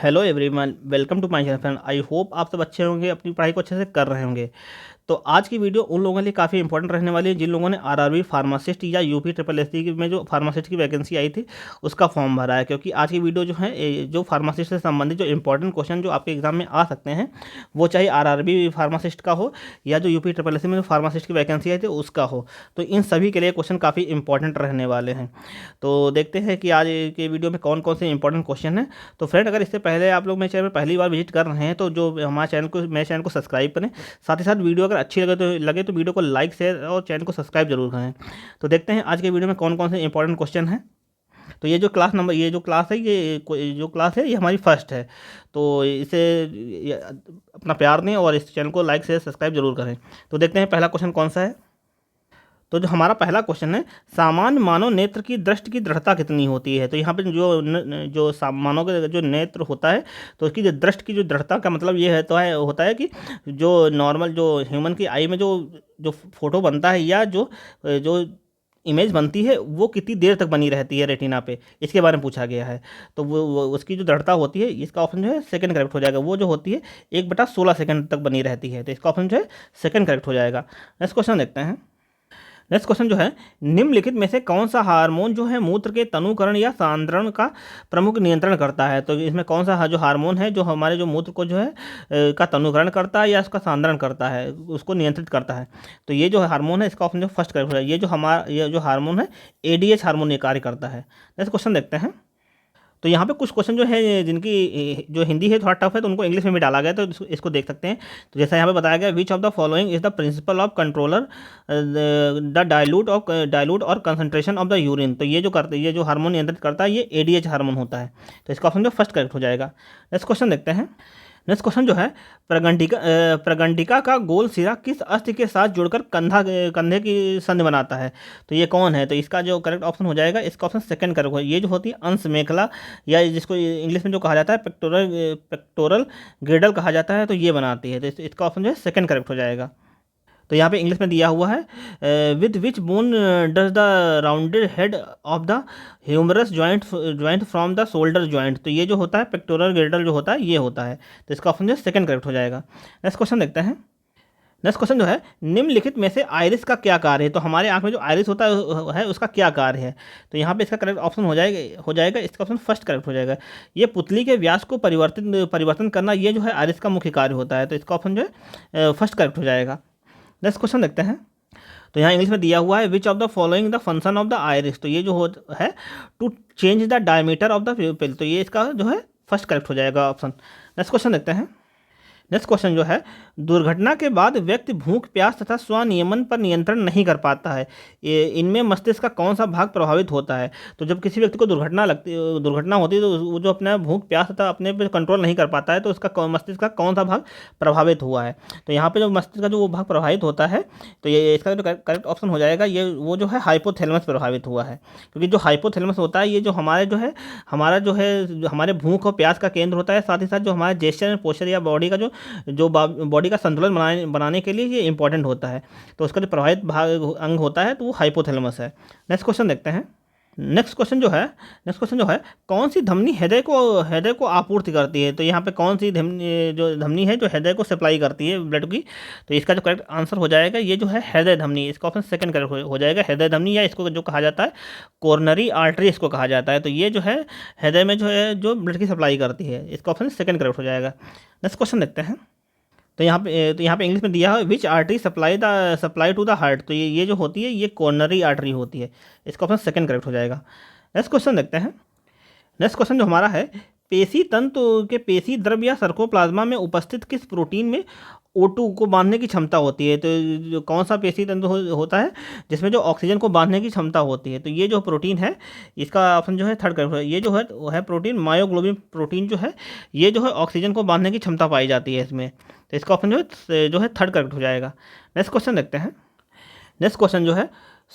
Hello everyone, welcome to my channel friend. I hope आप सब अच्छे होंगे, अपनी पढ़ाई को अच्छे से कर रहे होंगे। तो आज की वीडियो उन लोगों के लिए काफ़ी इंपॉर्टेंट रहने वाली है जिन लोगों ने आरआरबी फार्मासिस्ट या यूपी ट्रिपल एससी में जो फार्मासिस्ट की वैकेंसी आई थी उसका फॉर्म भरा है। क्योंकि आज की वीडियो जो है जो फार्मासिस्ट से संबंधित जो इंपॉर्टेंट क्वेश्चन जो आपके एग्जाम में आ सकते हैं, वो चाहे आरआरबी फार्मासिस्ट का हो या जो यूपी ट्रिपल एससी में जो फार्मासिस्ट की वैकेंसी आई थी उसका हो, तो इन सभी के लिए क्वेश्चन काफ़ी इंपॉर्टेंट रहने वाले हैं। तो देखते हैं कि आज के वीडियो में कौन कौन से इंपॉर्टेंट क्वेश्चन हैं। तो फ्रेंड, अगर इससे पहले आप लोग मेरे चैनल पर पहली बार विजिट कर रहे हैं तो जो हमारे चैनल को सब्सक्राइब करें। साथ ही साथ वीडियो अगर अच्छी लगे तो वीडियो को लाइक शेयर और चैनल को सब्सक्राइब जरूर करें। तो देखते हैं आज के वीडियो में कौन कौन से इंपॉर्टेंट क्वेश्चन हैं। तो ये जो क्लास है, ये हमारी फर्स्ट है। तो अपना प्यार दें और इस चैनल को लाइक शेयर सब्सक्राइब जरूर करें। तो देखते हैं पहला क्वेश्चन कौन सा है। तो जो हमारा पहला क्वेश्चन है, सामान्य मानव नेत्र की दृष्टि की दृढ़ता कितनी होती है। तो यहाँ पे मानव का जो नेत्र होता है, तो उसकी जो दृष्टि की जो दृढ़ता का मतलब ये है होता है कि जो नॉर्मल जो ह्यूमन की आई में जो जो फोटो बनता है या जो जो इमेज बनती है वो कितनी देर तक बनी रहती है रेटिना पे, इसके बारे में पूछा गया है। तो वो उसकी जो दृढ़ता होती है, इसका ऑप्शन जो है सेकंड करेक्ट हो जाएगा। वो जो होती है 1/16 सेकंड तक बनी रहती है, तो इसका ऑप्शन जो है सेकंड करेक्ट हो जाएगा। नेक्स्ट क्वेश्चन देखते हैं। नेक्स्ट क्वेश्चन जो है, निम्नलिखित में से कौन सा हार्मोन जो है मूत्र के तनुकरण या सांद्रण का प्रमुख नियंत्रण करता है। तो इसमें कौन सा जो हार्मोन है जो हमारे जो मूत्र को जो है का तनुकरण करता है या उसका सांद्रण करता है, उसको नियंत्रित करता है। तो ये जो हार्मोन है, इसका ऑप्शन जो फर्स्ट करेक्ट हो जाए। ये जो हार्मोन है एडीएच हार्मोन ये कार्य करता है। नेक्स्ट क्वेश्चन देखते हैं। तो यहाँ पे कुछ क्वेश्चन जो है जिनकी जो हिंदी है थोड़ा टफ है, तो उनको इंग्लिश में भी डाला गया, तो इसको देख सकते हैं। तो जैसा यहाँ पे बताया गया, विच of the following is the principle of controller the dilute और कंसंट्रेशन ऑफ द यूरिन। तो ये जो हार्मोन नियंत्रित करता है ये एडीएच हार्मोन होता है। तो इसका ऑप्शन जो फर्स्ट करेक्ट हो जाएगा। नेक्स्ट क्वेश्चन देखते हैं। नेक्स्ट क्वेश्चन जो है, प्रगंडिका का गोल सिरा किस अस्थि के साथ जुड़कर कंधे की संधि बनाता है। तो ये कौन है। तो इसका जो करेक्ट ऑप्शन हो जाएगा, इसका ऑप्शन सेकंड करेक्ट होगा। ये जो होती है अंश मेखला या जिसको इंग्लिश में जो कहा जाता है पेक्टोरल ग्रिडल कहा जाता है, तो ये बनाती है। तो इसका ऑप्शन जो है सेकंड करेक्ट हो जाएगा। तो यहाँ पे इंग्लिश में दिया हुआ है, with which bone does the rounded head of the humerus joint from the shoulder joint. तो ये जो होता है पेक्टोरल गिर्डल जो होता है ये होता है। तो इसका ऑप्शन जो सेकंड करेक्ट हो जाएगा। नेक्स्ट क्वेश्चन देखते हैं। नेक्स्ट क्वेश्चन जो है, निम्नलिखित में से आइरिस का क्या कार्य है। तो हमारे आंख में जो आइरिस होता है उसका क्या कार्य है। तो यहाँ पे इसका करेक्ट ऑप्शन हो जाएगा इसका ऑप्शन फर्स्ट करेक्ट हो जाएगा। ये पुतली के व्यास को परिवर्तन करना, ये जो है आइरिस का मुख्य कार्य होता है। तो इसका ऑप्शन जो है फर्स्ट करेक्ट हो जाएगा। नेक्स्ट क्वेश्चन देखते हैं। तो यहाँ इंग्लिश में दिया हुआ है, which of the following the function of the iris. तो ये जो है to change the diameter of the pupil. तो ये इसका जो है फर्स्ट करेक्ट हो जाएगा ऑप्शन। नेक्स्ट क्वेश्चन देखते हैं। नेक्स्ट क्वेश्चन जो है, दुर्घटना के बाद व्यक्ति भूख प्यास तथा स्वनियमन पर नियंत्रण नहीं कर पाता है। इनमें मस्तिष्क का कौन सा भाग प्रभावित होता है। तो जब किसी व्यक्ति को दुर्घटना होती है तो वो जो अपना भूख प्यास तथा अपने पे कंट्रोल नहीं कर पाता है, तो उसका मस्तिष्क का कौन सा भाग प्रभावित हुआ है। तो यहाँ पे जो मस्तिष्क का जो वो भाग प्रभावित होता है, तो ये इसका जो करेक्ट ऑप्शन हो जाएगा, ये वो जो है हाइपोथैलेमस प्रभावित हुआ है। क्योंकि जो हाइपोथैलेमस होता है, ये जो हमारा जो है हमारे भूख और प्यास का केंद्र होता है। साथ ही साथ जो हमारे जेस्चर एंड पोस्चर या बॉडी का जो बॉडी का संतुलन बनाने के लिए ये इंपॉर्टेंट होता है। तो उसका जो प्रभावित भाग अंग होता है तो वो हाइपोथैलेमस है। नेक्स्ट क्वेश्चन देखते हैं। नेक्स्ट क्वेश्चन जो है, कौन सी धमनी हृदय को आपूर्ति करती है। तो यहाँ पे कौन सी धमनी है जो हृदय को सप्लाई करती है ब्लड की। तो इसका जो करेक्ट आंसर हो जाएगा, ये जो है हृदय धमनी। इसका ऑप्शन सेकंड करेक्ट हो जाएगा, हृदय धमनी, या इसको जो कहा जाता है कोरोनरी आर्टरी इसको कहा जाता है। तो ये जो है हृदय में जो है जो ब्लड की सप्लाई करती है, इसका ऑप्शन सेकंड करेक्ट हो जाएगा। नेक्स्ट क्वेश्चन देखते हैं। तो यहाँ पे इंग्लिश में दिया है, which artery supply to the heart. तो ये जो होती है ये कोरोनरी आर्टरी होती है। इसका ऑप्शन सेकंड करेक्ट हो जाएगा। नेक्स्ट क्वेश्चन देखते हैं। नेक्स्ट क्वेश्चन जो हमारा है, पेशी तंतु के पेशी द्रव्य या सर्कोप्लाज्मा में उपस्थित किस प्रोटीन में O2 को बांधने की क्षमता होती है। तो जो कौन सा पेशी तंतु होता है जिसमें जो ऑक्सीजन को बांधने की क्षमता होती है। तो ये जो प्रोटीन है, इसका ऑप्शन जो है थर्ड करेक्ट है। ये जो है वो है प्रोटीन मायोग्लोबिन प्रोटीन जो है, ये जो है ऑक्सीजन को बांधने की क्षमता पाई जाती है इसमें। तो इसका ऑप्शन जो है थर्ड करेक्ट हो जाएगा। नेक्स्ट क्वेश्चन देखते हैं। नेक्स्ट क्वेश्चन जो है,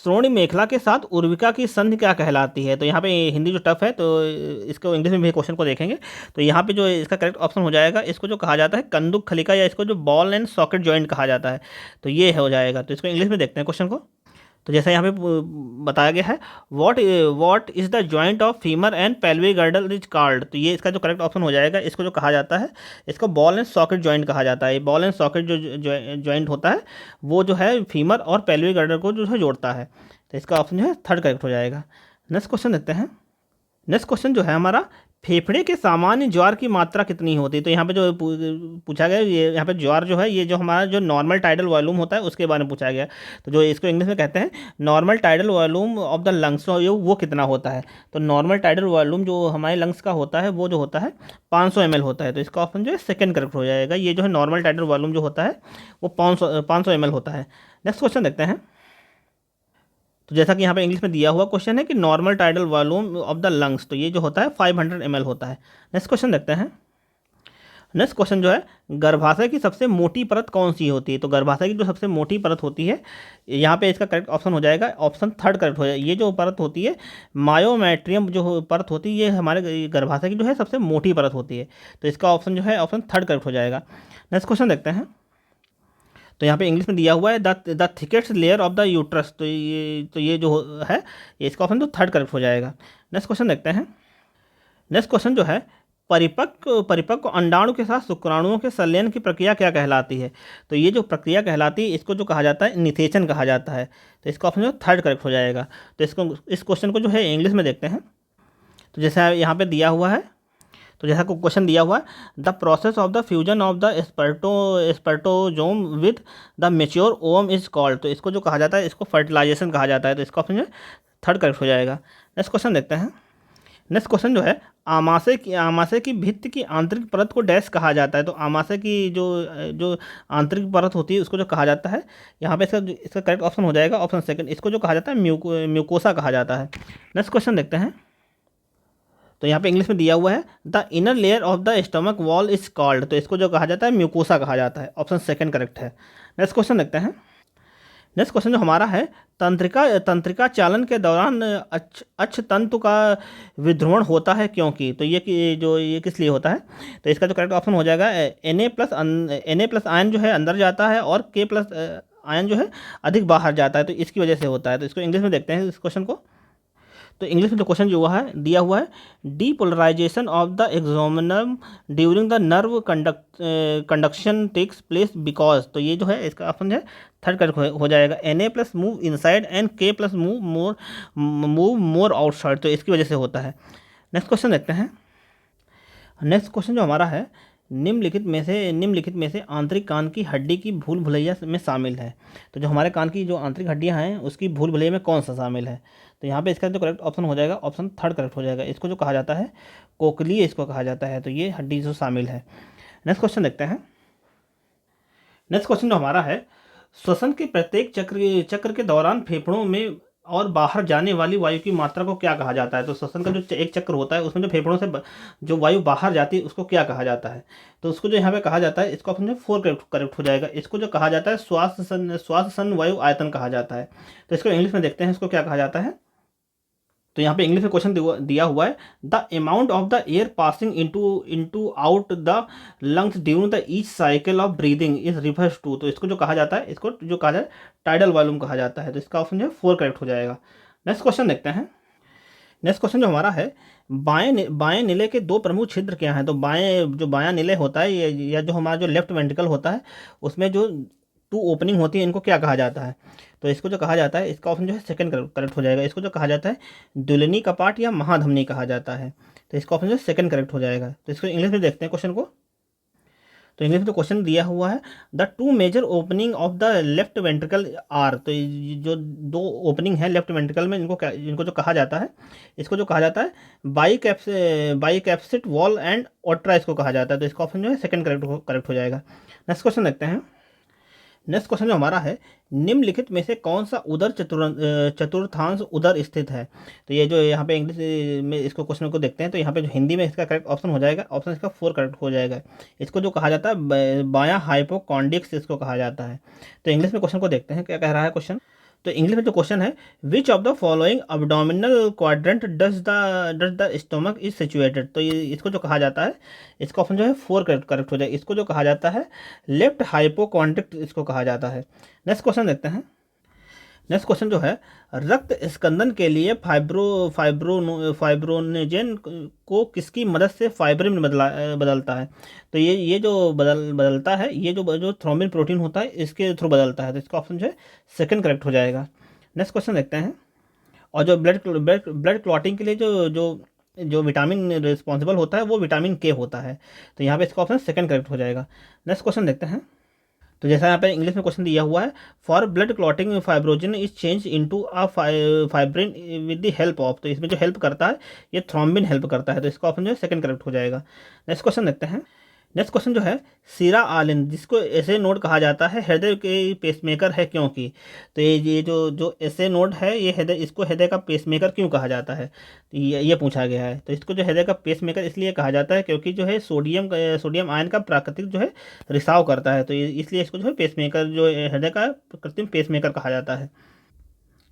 श्रोणि मेखला के साथ उर्विका की संधि क्या कहलाती है। तो यहाँ पे हिंदी जो टफ है तो इसको इंग्लिश में भी क्वेश्चन को देखेंगे। तो यहाँ पे जो इसका करेक्ट ऑप्शन हो जाएगा, इसको जो कहा जाता है कंदुक खलिका, या इसको जो बॉल एंड सॉकेट जॉइंट कहा जाता है। तो ये हो जाएगा। तो इसको इंग्लिश में देखते हैं क्वेश्चन को। तो जैसा यहाँ पे बताया गया है, what is the joint of femur and pelvic girdle is called. तो ये इसका जो करेक्ट ऑप्शन हो जाएगा, इसको जो कहा जाता है, इसको बॉल एंड सॉकेट जॉइंट कहा जाता है। बॉल एंड सॉकेट जो जॉइंट होता है वो जो है फीमर और पेल्विक गर्डल को जो है जोड़ता है। तो इसका ऑप्शन जो है थर्ड करेक्ट हो जाएगा। नेक्स्ट क्वेश्चन देखते हैं। नेक्स्ट क्वेश्चन जो है हमारा, फेफड़े के सामान्य ज्वार की मात्रा कितनी होती है। तो यहाँ पे जो पूछा गया, ये यहाँ पे ज्वार जो है, ये जो हमारा जो नॉर्मल टाइडल वॉल्यूम होता है उसके बारे में पूछा गया। तो जो इसको इंग्लिश में कहते हैं normal tidal volume of the lungs, तो वो कितना होता है। तो नॉर्मल टाइडल वॉल्यूम जो हमारे लंग्स का होता है वो जो होता है 500 ml होता है। तो इसका ऑप्शन जो है सेकंड करेक्ट हो जाएगा। ये जो है नॉर्मल टाइडल वॉल्यूम जो होता है वो 500 ml होता है। नेक्स्ट क्वेश्चन देखते हैं। तो जैसा कि यहाँ पे इंग्लिश में दिया हुआ क्वेश्चन है कि normal tidal volume of the lungs, तो ये जो होता है 500 ml होता है। नेक्स्ट क्वेश्चन देखते हैं। नेक्स्ट क्वेश्चन जो है, गर्भाशय की सबसे मोटी परत कौन सी होती है। तो गर्भाशय की जो सबसे मोटी परत होती है, यहाँ पे इसका करेक्ट ऑप्शन हो जाएगा, ऑप्शन थर्ड करेक्ट हो जाएगा। ये जो परत होती है मायोमेट्रियम जो परत होती है, ये हमारे गर्भाशय की जो है सबसे मोटी परत होती है। तो इसका ऑप्शन जो है ऑप्शन थर्ड करेक्ट हो जाएगा। नेक्स्ट क्वेश्चन देखते हैं। तो यहाँ पे इंग्लिश में दिया हुआ है the thickest layer of the uterus. तो ये जो है, ये इसका ऑप्शन तो थर्ड करेक्ट हो जाएगा। नेक्स्ट क्वेश्चन देखते हैं। नेक्स्ट क्वेश्चन जो है, परिपक्व अंडाणु के साथ शुक्राणुओं के संलयन की प्रक्रिया क्या कहलाती है। तो ये जो प्रक्रिया कहलाती है, इसको जो कहा जाता है निषेचन कहा जाता है। तो इसका ऑप्शन जो थर्ड करेक्ट हो जाएगा। तो इस क्वेश्चन को जो है इंग्लिश में देखते हैं। तो जैसा यहाँ पे दिया हुआ है, तो जैसा को क्वेश्चन दिया हुआ है, the process of the fusion of the spermatozoon with the mature ovum is called. तो इसको जो कहा जाता है, इसको फर्टिलाइजेशन कहा जाता है। तो इसका ऑप्शन जो है थर्ड करेक्ट हो जाएगा। नेक्स्ट क्वेश्चन देखते हैं। नेक्स्ट क्वेश्चन जो है, आमाशय की भित्ति की आंतरिक परत को डैश कहा जाता है। तो आमाशय की जो आंतरिक परत होती है उसको जो कहा जाता है, यहाँ पे इसका करेक्ट ऑप्शन हो जाएगा ऑप्शन सेकंड। इसको जो कहा जाता है म्यूकोसा कहा जाता है। नेक्स्ट क्वेश्चन देखते हैं। तो यहाँ पे इंग्लिश में दिया हुआ है, the inner layer of the stomach wall is called. तो इसको जो कहा जाता है म्यूकोसा कहा जाता है। ऑप्शन सेकंड करेक्ट है। नेक्स्ट क्वेश्चन देखते हैं। नेक्स्ट क्वेश्चन जो हमारा है, तंत्रिका चालन के दौरान अक्षतंतु का विध्रुवण होता है क्योंकि। तो ये किस लिए होता है। तो इसका जो करेक्ट ऑप्शन हो जाएगा Na+ आयन जो है अंदर जाता है और K+ आयन जो है अधिक बाहर जाता है, तो इसकी वजह से होता है। तो इसको इंग्लिश में देखते हैं इस क्वेश्चन को। तो इंग्लिश में जो क्वेश्चन जो हुआ है दिया हुआ है, depolarisation of the axolemma during the nerve conduction takes place because. तो ये जो है इसका ऑप्शन है थर्ड करेक्ट हो जाएगा। Na+ move inside and K+ move more outside. तो इसकी वजह से होता है। नेक्स्ट क्वेश्चन देखते हैं। नेक्स्ट क्वेश्चन जो हमारा है, निम्नलिखित में से आंतरिक कान की हड्डी की भूल भुलैया में शामिल है। तो जो हमारे कान की जो आंतरिक हड्डियां हैं उसकी भूल भुलैया में कौन सा शामिल है। तो यहाँ पे इसका जो करेक्ट ऑप्शन हो जाएगा ऑप्शन थर्ड करेक्ट हो जाएगा। इसको जो कहा जाता है कोकलीय इसको कहा जाता है। तो ये हड्डी जो शामिल है। नेक्स्ट क्वेश्चन देखते हैं। नेक्स्ट क्वेश्चन जो हमारा है, श्वसन के प्रत्येक चक्र के दौरान फेफड़ों में और बाहर जाने वाली वायु की मात्रा को क्या कहा जाता है। तो श्वसन का जो एक चक्र होता है उसमें जो फेफड़ों से जो वायु बाहर जाती है उसको क्या कहा जाता है। तो उसको जो यहाँ पे कहा जाता है, इसको ऑप्शन फोर करेक्ट हो जाएगा। इसको जो कहा जाता है श्वास सन वायु आयतन कहा जाता है। तो इसको इंग्लिश में देखते हैं इसको क्या कहा जाता है। तो यहाँ पे इंग्लिश में क्वेश्चन दिया हुआ है, the amount of the air passing into out the lungs during the each cycle of breathing is refers to. तो इसको जो कहा जाता है, इसको जो कहा जाए टाइडल वॉल्यूम कहा जाता है। तो इसका ऑप्शन जो है फोर करेक्ट हो जाएगा। नेक्स्ट क्वेश्चन देखते हैं। नेक्स्ट क्वेश्चन जो हमारा है, बाएं निले के दो प्रमुख छिद्र क्या हैं। तो बायां निले होता है या जो हमारा जो लेफ्ट वेंट्रिकल होता है उसमें जो 2 ओपनिंग होती है इनको क्या कहा जाता है। तो इसको जो कहा जाता है, इसका ऑप्शन जो है सेकंड करेक्ट हो जाएगा। इसको जो कहा जाता है दुल्हनी कपाट या महाधमनी कहा जाता है। तो इसका ऑप्शन जो है सेकंड करेक्ट हो जाएगा। तो इसको इंग्लिश में देखते हैं क्वेश्चन को। तो इंग्लिश में जो क्वेश्चन दिया हुआ है, the 2 major opening of the left ventricle are. तो जो 2 ओपनिंग है लेफ्ट वेंट्रिकल में इनको जो कहा जाता है, इसको जो कहा जाता है बाइकैप्सिट वॉल एंड ओट्रा इसको कहा जाता है। तो इसका ऑप्शन जो है सेकंड करेक्ट हो जाएगा। नेक्स्ट क्वेश्चन देखते हैं। नेक्स्ट क्वेश्चन जो हमारा है, निम्नलिखित में से कौन सा उदर चतुर्थांश उदर स्थित है। तो ये जो यहाँ पे इंग्लिश में इसको क्वेश्चन को देखते हैं, तो यहाँ पे जो हिंदी में इसका करेक्ट ऑप्शन हो जाएगा ऑप्शन इसका फोर करेक्ट हो जाएगा। इसको जो कहा जाता है बायां हाइपोकॉन्डिक्स इसको कहा जाता है। तो इंग्लिश में क्वेश्चन को देखते हैं क्या कह रहा है क्वेश्चन। तो इंग्लिश में जो क्वेश्चन है, which of the following abdominal quadrant does the stomach is situated. तो ये इसको जो कहा जाता है, इसका ऑप्शन जो है फोर करेक्ट हो जाए। इसको जो कहा जाता है लेफ्ट हाइपोकॉन्ड्रिक्ट इसको कहा जाता है। नेक्स्ट क्वेश्चन देखते हैं। नेक्स्ट क्वेश्चन जो है, रक्त स्कंदन के लिए फाइब्रोनेजेन को किसकी मदद से फाइब्रिन में बदलता है। तो ये जो बदलता है, ये जो थ्रोम्बिन प्रोटीन होता है इसके थ्रू बदलता है। तो इसका ऑप्शन जो है सेकंड करेक्ट हो जाएगा। नेक्स्ट क्वेश्चन देखते हैं। और जो ब्लड क्लॉटिंग के लिए जो जो जो विटामिन रिस्पॉन्सिबल होता है वो विटामिन के होता है। तो यहाँ पे इसका ऑप्शन सेकंड करेक्ट हो जाएगा। नेक्स्ट क्वेश्चन देखते हैं। तो जैसा यहाँ पे इंग्लिश में क्वेश्चन दिया हुआ है, for blood clotting fibrinogen is change into a fibrin with the help of. तो इसमें जो हेल्प करता है ये थ्रोम्बिन हेल्प करता है। तो इसका ऑप्शन जो है सेकंड करेक्ट हो जाएगा। नेक्स्ट क्वेश्चन देखते हैं। नेक्स्ट क्वेश्चन जो है, सीरा आलिन जिसको एसे नोड कहा जाता है हृदय के पेसमेकर है क्योंकि। तो ये जो जो एसे नोड है ये इसको हृदय का पेसमेकर क्यों कहा जाता है, तो ये पूछा गया है। तो इसको जो हृदय का पेसमेकर इसलिए कहा जाता है क्योंकि जो है सोडियम आयन का प्राकृतिक जो है रिसाव करता है। तो इसलिए इसको जो है पेसमेकर, जो हृदय का कृत्रिम पेसमेकर कहा जाता है।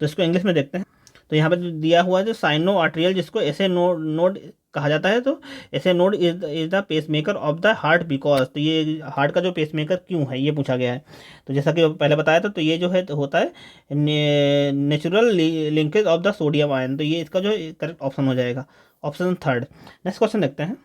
तो इसको इंग्लिश में देखते हैं। तो यहाँ पे जो दिया हुआ है, जो साइनो आर्टेरियल जिसको ऐसे नोड कहा जाता है, तो ऐसे node is the pacemaker of the heart because. तो ये हार्ट का जो पेसमेकर क्यों है ये पूछा गया है। तो जैसा कि पहले बताया था, तो ये जो है तो होता है natural linkage of the sodium ion. तो ये इसका जो करेक्ट ऑप्शन हो जाएगा, ऑप्शन थर्ड। नेक्स्ट क्वेश्चन देखते हैं।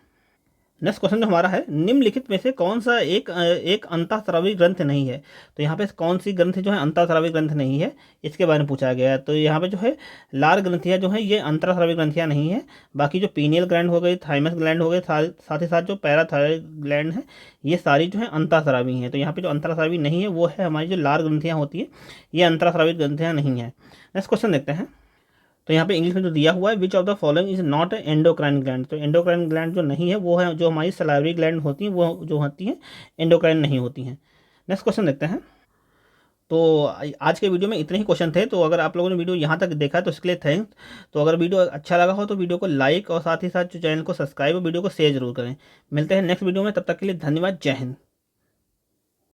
नेक्स्ट क्वेश्चन जो हमारा है, निम्नलिखित में से कौन सा एक अंतःस्रावी ग्रंथ नहीं है। तो यहाँ पे कौन सी ग्रंथ जो है अंतःस्रावी ग्रंथ नहीं है इसके बारे में पूछा गया है। तो यहाँ पे जो है लार ग्रंथियाँ जो है ये अंतःस्रावी ग्रंथियाँ नहीं है। बाकी जो पीनियल ग्लैंड हो गई, थाइमस ग्लैंड हो गए, साथ ही साथ जो पैराथायरॉइड ग्लैंड है ये सारी जो है अंतःस्रावी हैं। तो यहाँ पे जो अंतःस्रावी नहीं है वो है हमारी जो लार ग्रंथियाँ होती है, ये अंतःस्रावी ग्रंथियाँ नहीं है। नेक्स्ट क्वेश्चन देखते हैं। तो यहाँ पे इंग्लिश में जो दिया हुआ है, which of the following is not endocrine gland. तो एंडोक्राइन ग्लैंड जो नहीं है वो है जो हमारी सलाइवरी ग्लैंड होती हैं, वो जो होती हैं एंडोक्राइन नहीं होती हैं। नेक्स्ट क्वेश्चन देखते हैं। तो आज के वीडियो में इतने ही क्वेश्चन थे। तो अगर आप लोगों ने वीडियो यहाँ तक देखा है तो इसके लिए थैंक्स। तो अगर वीडियो अच्छा लगा हो तो वीडियो को लाइक और साथ ही साथ जो चैनल को सब्सक्राइब और वीडियो को शेयर जरूर करें। मिलते हैं नेक्स्ट वीडियो में, तब तक के लिए धन्यवाद। जय हिंद।